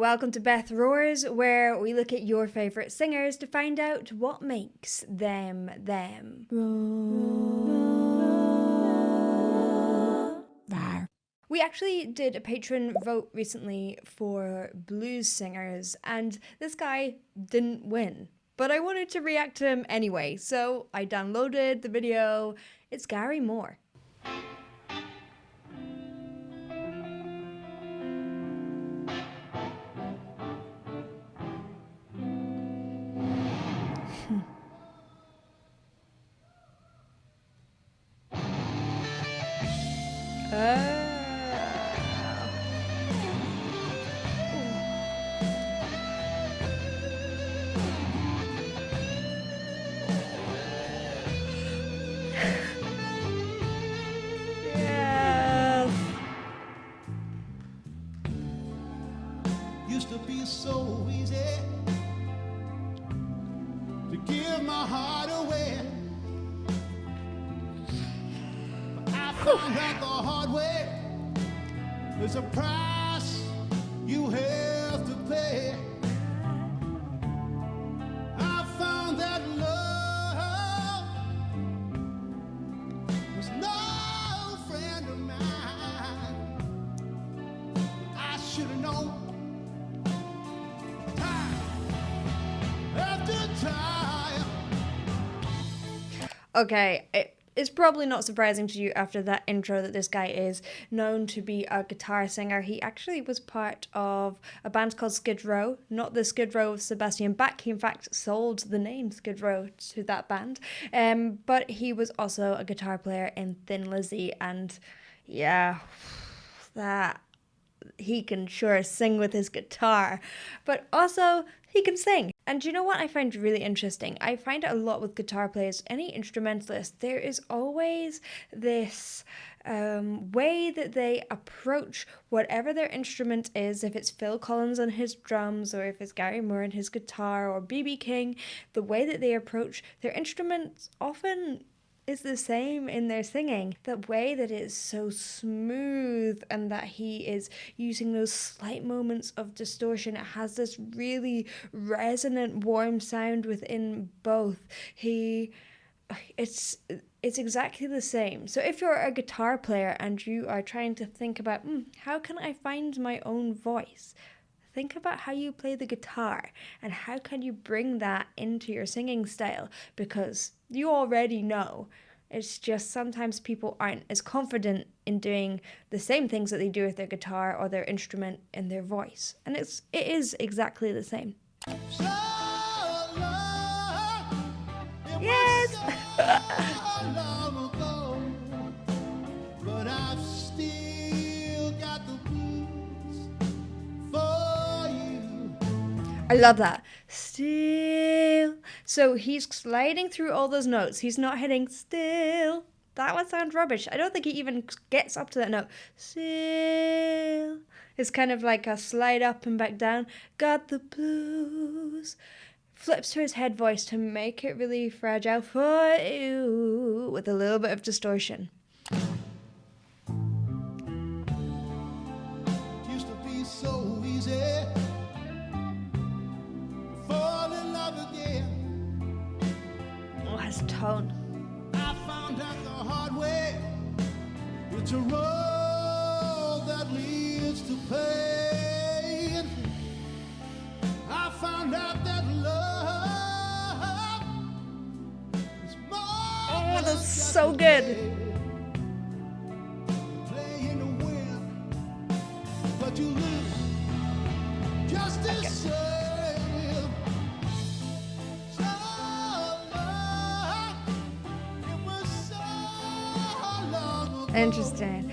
welcome to Beth Roars, where we look at your favourite singers to find out what makes them them. We actually did a patron vote recently for blues singers, and this guy didn't win. But I wanted to react to him anyway, so I downloaded the video. It's Gary Moore. Yes. Used to be so easy to give my heart away. But I found out the hard way. There's a price you have to pay. I found that love was no friend of mine. I should have known. Okay, it's probably not surprising to you after that intro that this guy is known to be a guitar singer. He actually was part of a band called Skid Row, not the Skid Row of Sebastian Bach. He in fact sold the name Skid Row to that band. But he was also a guitar player in Thin Lizzy, and yeah, that he can sure sing with his guitar, but also he can sing. And you know what I find really interesting? I find it a lot with guitar players, any instrumentalist, there is always this way that they approach whatever their instrument is, if it's Phil Collins on his drums, or if it's Gary Moore on his guitar, or B.B. King, the way that they approach their instruments often is the same in their singing. That way that it is so smooth and that he is using those slight moments of distortion. It has this really resonant, warm sound within both. It's exactly the same. So if you're a guitar player and you are trying to think about, how can I find my own voice? Think about how you play the guitar and how can you bring that into your singing style, because you already know. It's just sometimes people aren't as confident in doing the same things that they do with their guitar or their instrument in their voice. And it is exactly the same. So long, Yes! long ago, but I've still got the blues for you. I love that. Still. So he's sliding through all those notes. He's not hitting still. That would sound rubbish. I don't think he even gets up to that note. Still. It's kind of like a slide up and back down. Got the blues. Flips to his head voice to make it really fragile for you with a little bit of distortion. Used to be so easy. Fall in love again. Oh, his tone. I found out the hard way. It's a road that leads to pain. I found out that love is more. Oh, than that's just so a good. game. Play in the wind, but you lose just the same. So long, it was so long ago. Interesting.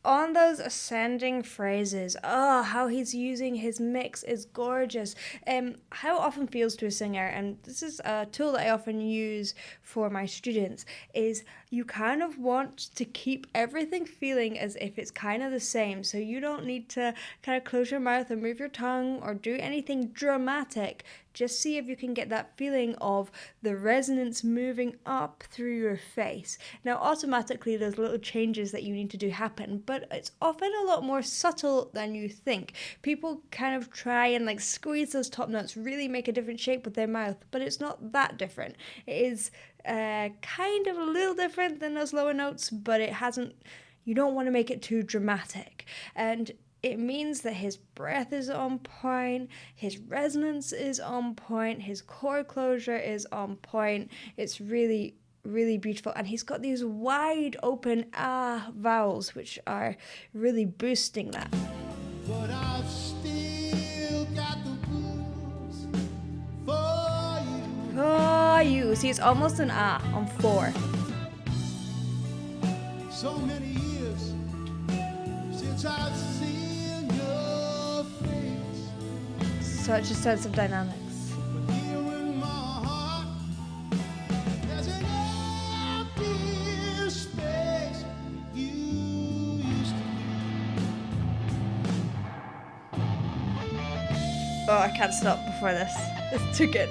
On those ascending phrases, how he's using his mix is gorgeous. How it often feels to a singer, and this is a tool that I often use for my students, is you kind of want to keep everything feeling as if it's kind of the same. So you don't need to kind of close your mouth or move your tongue or do anything dramatic. Just see if you can get that feeling of the resonance moving up through your face. Now, automatically, there's little changes that you need to do happen, but but it's often a lot more subtle than you think. People kind of try and like squeeze those top notes, really make a different shape with their mouth, but it's not that different. It is kind of a little different than those lower notes, but it hasn't, you don't want to make it too dramatic. And it means that his breath is on point, his resonance is on point, his chord closure is on point. It's really, really beautiful. And he's got these wide open vowels, which are really boosting that. But I've still got the blues for you. For you. See, it's almost an on 4. So many years since I've seen your face. Such a sense of dynamics. But here in my heart, there's an empty space you used to be. Oh, I can't stop before this. It's too good.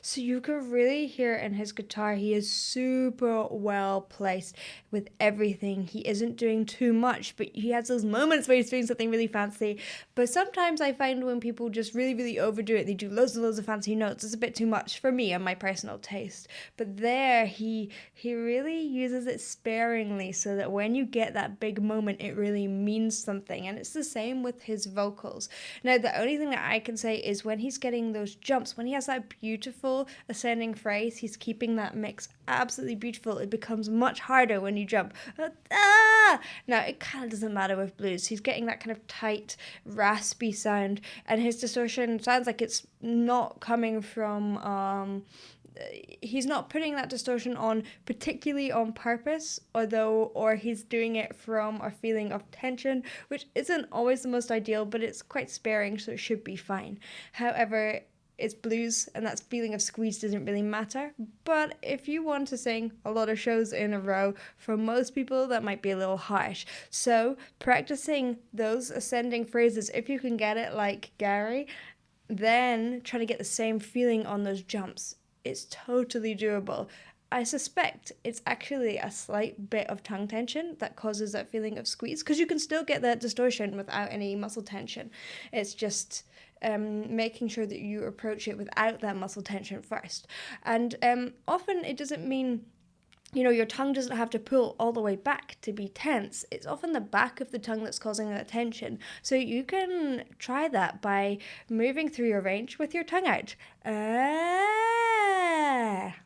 So you can really hear in his guitar, he is super well placed with everything. He isn't doing too much, but he has those moments where he's doing something really fancy. But sometimes I find when people just really, really overdo it, they do loads and loads of fancy notes. It's a bit too much for me and my personal taste. But there, he really uses it sparingly so that when you get that big moment, it really means something. And it's the same with his vocals. Now, the only thing that I can say is when he's getting those jumps, when he has that beautiful ascending phrase, he's keeping that mix absolutely beautiful. It becomes much harder when you jump. Now, it kind of doesn't matter with blues. He's getting that kind of tight, raspy sound, and his distortion sounds like it's not coming from... he's not putting that distortion on particularly on purpose, or he's doing it from a feeling of tension, which isn't always the most ideal, but it's quite sparing, so it should be fine. However, it's blues, and that feeling of squeeze doesn't really matter. But if you want to sing a lot of shows in a row, for most people that might be a little harsh. So practicing those ascending phrases, if you can get it like Gary, then try to get the same feeling on those jumps. It's totally doable. I suspect it's actually a slight bit of tongue tension that causes that feeling of squeeze, because you can still get that distortion without any muscle tension. It's just making sure that you approach it without that muscle tension first. And often it doesn't mean, your tongue doesn't have to pull all the way back to be tense. It's often the back of the tongue that's causing that tension. So you can try that by moving through your range with your tongue out.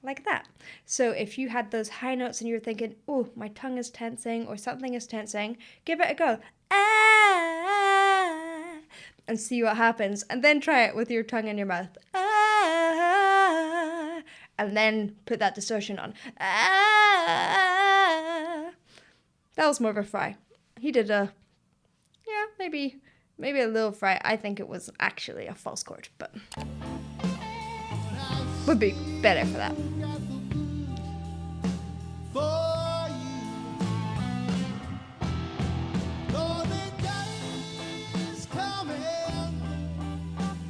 Like that. So if you had those high notes and you're thinking, oh, my tongue is tensing or something is tensing, give it a go. And see what happens. And then try it with your tongue in your mouth. And then put that distortion on. That was more of a fry. He did maybe a little fry. I think it was actually a false chord, but would be better for that.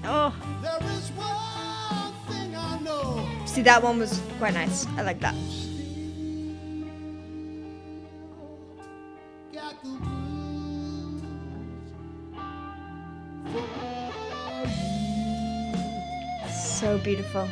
Oh. See, that one was quite nice. I like that. So beautiful.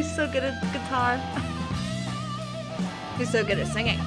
He's so good at guitar. He's so good at singing.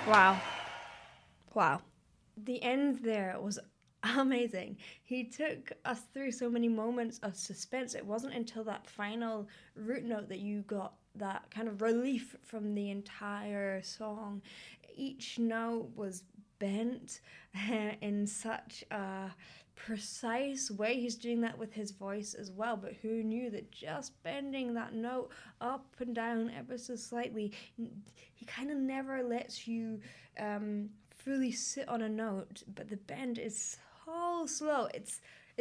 Wow. Wow. The end there was amazing. He took us through so many moments of suspense. It wasn't until that final root note that you got that kind of relief from the entire song. Each note was bent in such a precise way. He's doing that with his voice as well, but who knew that just bending that note up and down ever so slightly, he kind of never lets you fully sit on a note, but the bend is so slow. It's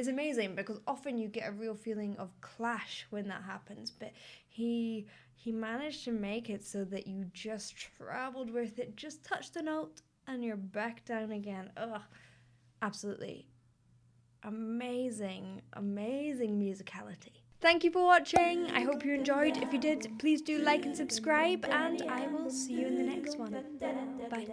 amazing, because often you get a real feeling of clash when that happens, but he managed to make it so that you just traveled with it, just touch the note and you're back down again. Ugh, absolutely amazing musicality. Thank you for watching. I hope you enjoyed. If you did, please do like and subscribe, and I will see you in the next one. Bye.